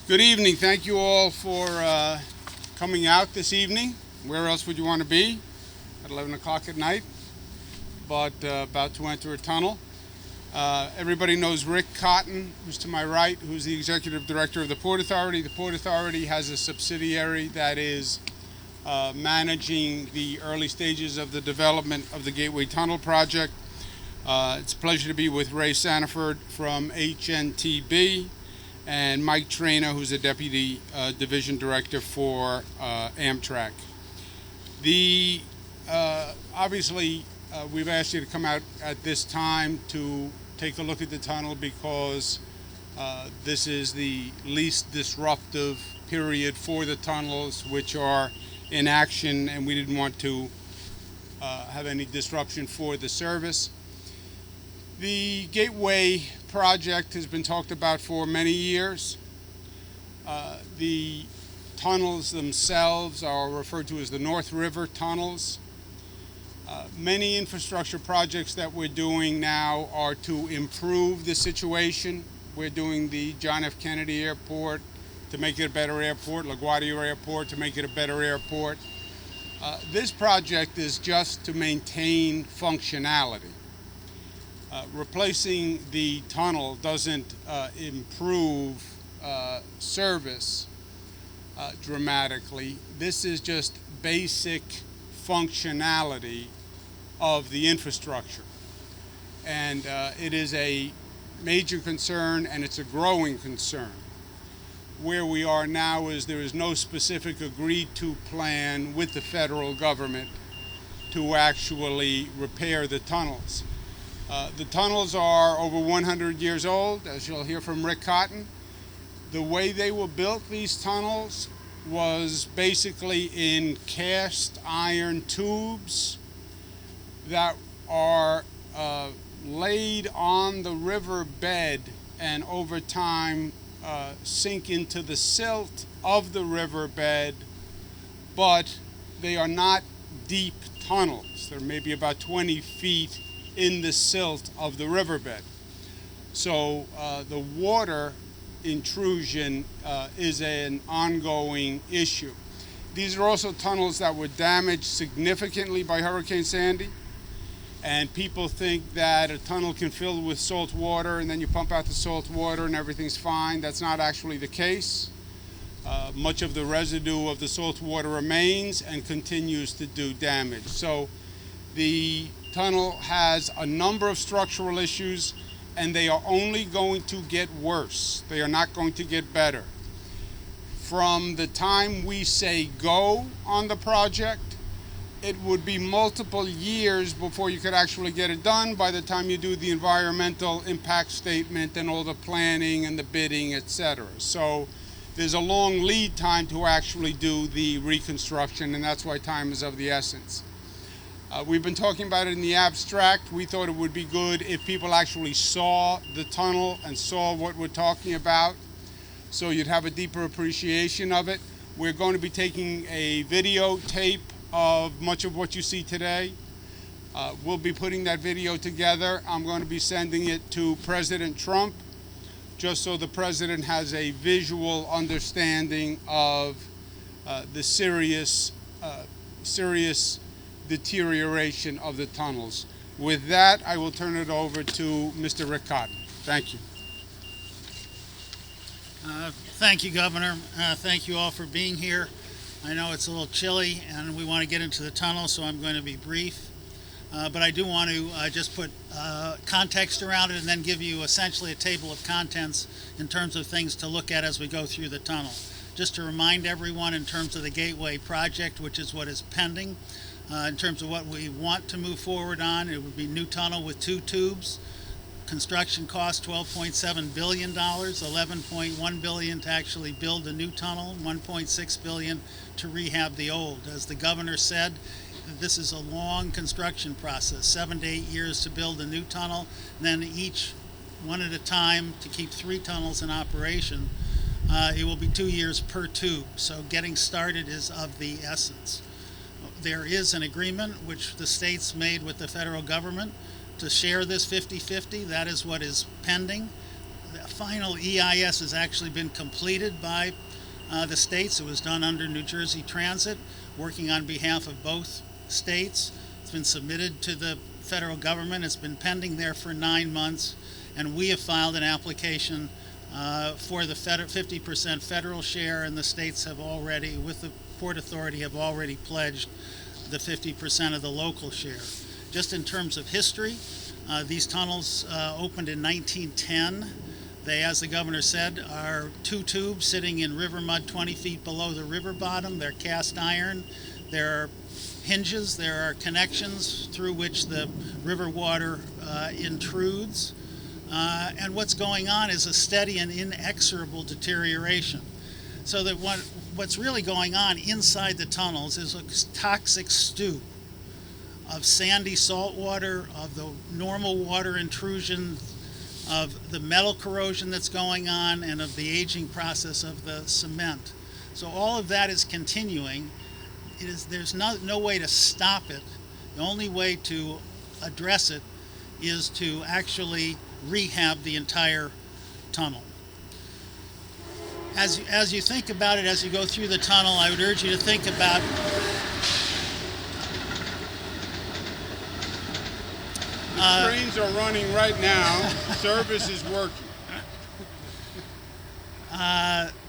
Good evening. Thank you all for coming out this evening. Where else would you want to be at 11 o'clock at night? But about to enter a tunnel. Everybody knows Rick Cotton, who's to my right, who's the executive director of the Port Authority. The Port Authority has a subsidiary that is managing the early stages of the development of the Gateway Tunnel project. It's a pleasure to be with Ray Sanford from HNTB and Mike Trainer, who's the Deputy Division Director for Amtrak. Obviously, we've asked you to come out at this time to take a look at the tunnel because this is the least disruptive period for the tunnels, which are in action, and we didn't want to have any disruption for the service. The Gateway project has been talked about for many years. The tunnels themselves are referred to as the North River tunnels. Many infrastructure projects that we're doing now are to improve the situation. We're doing the John F. Kennedy Airport to make it a better airport, LaGuardia Airport to make it a better airport. This project is just to maintain functionality. Replacing the tunnel doesn't improve service dramatically. This is just basic functionality of the infrastructure. And it is a major concern, and it's a growing concern. Where we are now is there is no specific agreed-to plan with the federal government to actually repair the tunnels. The tunnels are over 100 years old, as you'll hear from Rick Cotton. The way they were built, these tunnels, was basically in cast iron tubes that are laid on the river bed and over time sink into the silt of the river bed, but they are not deep tunnels. They're maybe about 20 feet in the silt of the riverbed. So the water intrusion is an ongoing issue. These are also tunnels that were damaged significantly by Hurricane Sandy, and people think that a tunnel can fill with salt water and then you pump out the salt water and everything's fine. That's not actually the case. Much of the residue of the salt water remains and continues to do damage. So the tunnel has a number of structural issues, and they are only going to get worse. They are not going to get better. From the time we say go on the project, it would be multiple years before you could actually get it done by the time you do the environmental impact statement and all the planning and the bidding, etc. So there's a long lead time to actually do the reconstruction, and that's why time is of the essence. We've been talking about it in the abstract. We thought it would be good if people actually saw the tunnel and saw what we're talking about, so you'd have a deeper appreciation of it. We're going to be taking a videotape of much of what you see today. We'll be putting that video together. I'm going to be sending it to President Trump, just so the president has a visual understanding of the serious deterioration of the tunnels. With that, I will turn it over to Mr. Rick Cotton. Thank you. Thank you, Governor. Thank you all for being here. I know it's a little chilly and we want to get into the tunnel, so I'm going to be brief. But I do want to just put context around it and then give you essentially a table of contents in terms of things to look at as we go through the tunnel. Just to remind everyone in terms of the Gateway project, which is what is pending, in terms of what we want to move forward on, it would be new tunnel with 2 tubes. Construction cost $12.7 billion, $11.1 billion to actually build a new tunnel, $1.6 billion to rehab the old. As the governor said, this is a long construction process, 7 to 8 years to build a new tunnel, and then each one at a time to keep 3 tunnels in operation. It will be 2 years per tube, so getting started is of the essence. There is an agreement which the states made with the federal government to share this 50-50. That is what is pending. the final EIS has actually been completed by the states. It was done under New Jersey Transit, working on behalf of both states. It's been submitted to the federal government. It's been pending there for 9 months, and we have filed an application for the 50% federal share, and the states have already, with the Port Authority, have already pledged the 50% of the local share. Just in terms of history, these tunnels opened in 1910. They, as the governor said, are 2 tubes sitting in river mud 20 feet below the river bottom. They're cast iron. There are hinges, there are connections through which the river water intrudes. And what's going on is a steady and inexorable deterioration. So that what's really going on inside the tunnels is a toxic stew of sandy salt water, of the normal water intrusion, of the metal corrosion that's going on, and of the aging process of the cement. So all of that is continuing. There's no way to stop it. The only way to address it is to actually rehab the entire tunnel. As you think about it, as you go through the tunnel, I would urge you to think about trains are running right now. Service is working.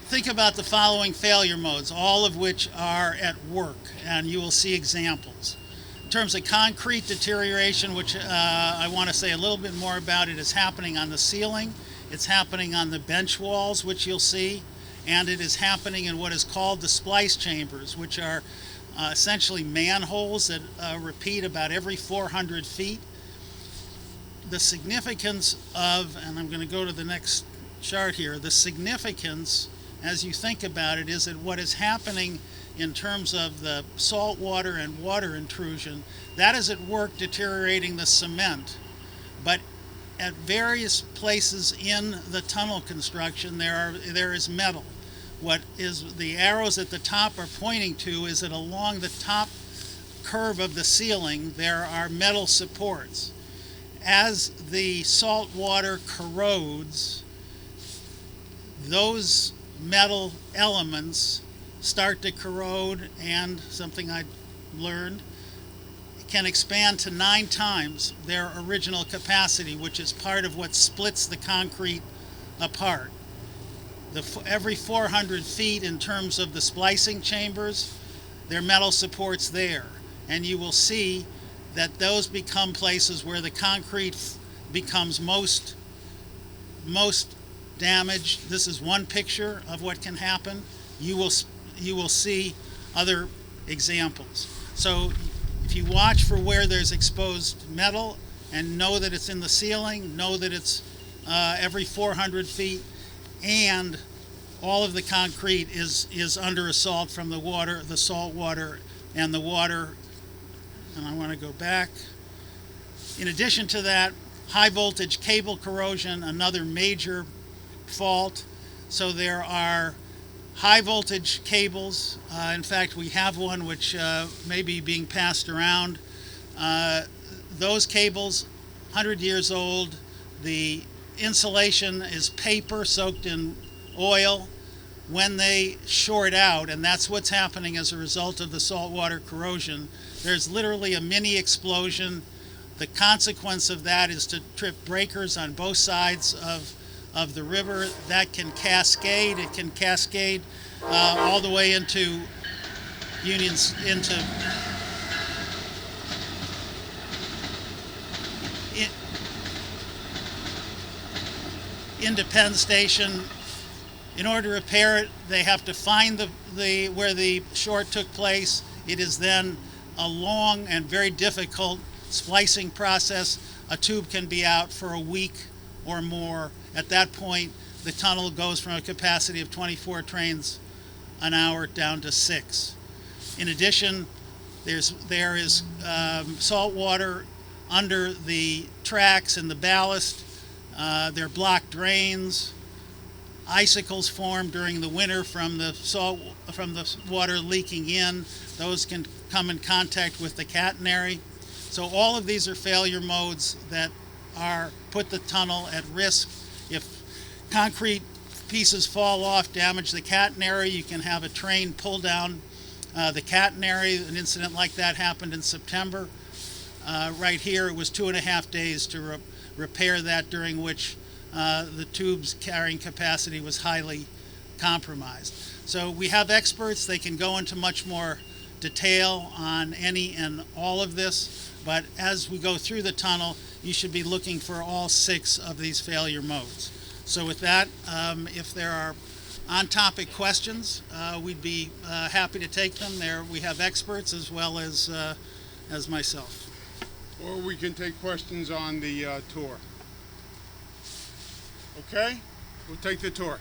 think about the following failure modes, all of which are at work, and you will see examples. In terms of concrete deterioration, which I want to say a little bit more about, it is happening on the ceiling, it's happening on the bench walls, which you'll see, and it is happening in what is called the splice chambers, which are essentially manholes that repeat about every 400 feet. The significance of, and I'm going to go to the next chart here, the significance, as you think about it, is that what is happening in terms of the salt water and water intrusion, that is at work deteriorating the cement. But at various places in the tunnel construction, there is metal. What is the arrows at the top are pointing to is that along the top curve of the ceiling, there are metal supports. As the salt water corrodes, those metal elements start to corrode, and something I learned, can expand to 9 times their original capacity, which is part of what splits the concrete apart. Every 400 feet in terms of the splicing chambers, there are metal supports there. And you will see that those become places where the concrete becomes most damaged. This is one picture of what can happen. You will see other examples. So if you watch for where there's exposed metal and know that it's in the ceiling, know that it's every 400 feet, and all of the concrete is under assault from the water, the salt water, and the water. And I want to go back. In addition to that, high voltage cable corrosion, another major fault. So there are high voltage cables. In fact, we have one which may be being passed around. Those cables, 100 years old. The insulation is paper soaked in oil. When they short out, and that's what's happening as a result of the saltwater corrosion, there's literally a mini explosion. The consequence of that is to trip breakers on both sides of the river. That can cascade. It can cascade all the way into Penn Station. In order to repair it, they have to find where the short took place. It is then a long and very difficult splicing process. A tube can be out for a week or more. At that point, the tunnel goes from a capacity of 24 trains an hour down to 6. In addition, there is salt water under the tracks and the ballast. There are blocked drains. Icicles form during the winter from the water leaking in. Those can come in contact with the catenary. So all of these are failure modes that put the tunnel at risk. concrete pieces fall off, damage the catenary. You can have a train pull down the catenary. An incident like that happened in September. Right here, it was 2.5 days to repair that, during which the tube's carrying capacity was highly compromised. So we have experts. They can go into much more detail on any and all of this, but as we go through the tunnel, you should be looking for all 6 of these failure modes. So with that, if there are on-topic questions, we'd be happy to take them. We have experts as well as myself. Or we can take questions on the tour. Okay? We'll take the tour.